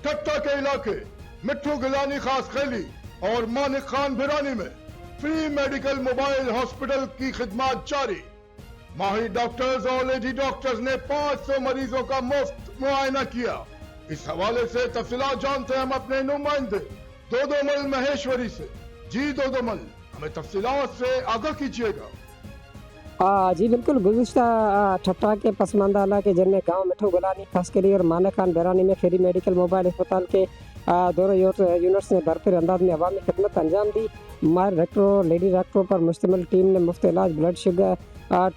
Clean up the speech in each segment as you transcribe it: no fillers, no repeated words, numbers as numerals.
ٹھٹا کے علاقے مٹھو گیلانی خاص خیلی اور مانک خان بھرانی میں فری میڈیکل موبائل ہاسپٹل کی خدمات جاری. ماہر ڈاکٹرز اور لیڈی ڈاکٹرز نے 500 مریضوں کا مفت معائنہ کیا. اس حوالے سے تفصیلات جانتے ہیں ہم اپنے نمائندے دودومل مہیشوری سے. جی دودومل، ہمیں تفصیلات سے آگاہ کیجیے گا. جی بالکل. گزشتہ ٹھٹا کے پسماندہ علاقے جن میں گاؤں مٹھو گلانی خاص کری اور مانک خان بیرانی میں فری میڈیکل موبائل اسپتال کے دونوں یونٹس نے بھرپور انداز میں عوامی خدمت انجام دی. ماہر ڈاکٹروں لیڈی ڈاکٹروں پر مشتمل ٹیم نے مفت علاج، blood sugar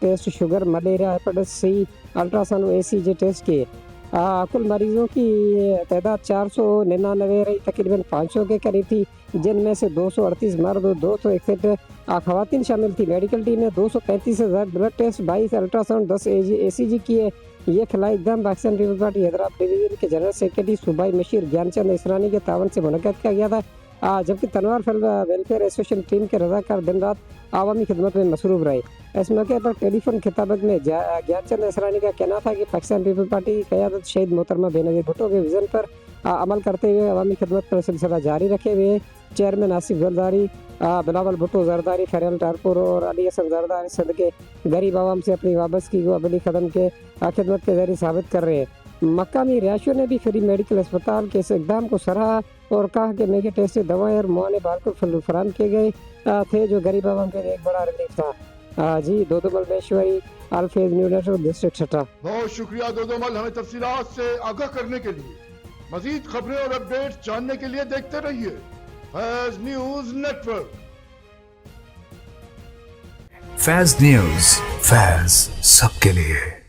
test, sugar, malaria, hepatitis C, ultrasound, ECG test کیے. کل مریضوں کی تعداد 499 رہی، تقریباً 500 کے قریب تھی، جن میں سے 238 مرد اور 261 خواتین شامل تھی. میڈیکل ٹیم نے 235 سے زیادہ blood test, 22 ultrasound, 10 ECG کیے. یہ خلائی اقدام پاکستان پیپلز پارٹی حیدرآباد ڈویژن کے جنرل سیکرٹری صوبائی مشیر گیان چند اسرانی کے تعاون سے منعقد کیا گیا تھا. جبکہ تنوار ویلفیئر ایسوسیشن ٹیم کے رضاکار دن رات عوامی خدمت میں مصروف رہے. اس موقع پر ٹیلی فون خطابت میں گیان چند اسرانی کا کہنا تھا کہ پاکستان پیپلز پارٹی کی قیادت شہید محترمہ بے نظیر بھٹو کے وژن پر عمل کرتے ہوئے عوامی خدمت کا سلسلہ جاری رکھے ہوئے. چیئرمین آصف زرداری، بلاول بھٹو زرداری، خیرال ٹارپور اور علی حسن زرداری صدقے غریب عوام سے اپنی وابستگی کو عملی قدم کے خدمت کے ذریعے ثابت کر رہے ہیں. مقامی رہائشیوں نے بھی فری میڈیکل اسپتال کے اس اقدام کو سراہا اور کہا کہ مہنگے ٹیسٹ، دوائیں اور معائنے بھرپور فراہم کیے گئے تھے جو غریب عوام کے لیے ایک بڑا ریلیف تھا. جی Dodomal Maheshwari, Alfaiz new network, district Thatta. بہت شکریہ دودومل، ہمیں تفصیلات سے آگاہ کرنے کے لیے. مزید خبریں اور اپڈیٹس جاننے کے لیے دیکھتے رہیے فیض نیوز نیٹورک. فیض نیوز، فیض سب کے لیے.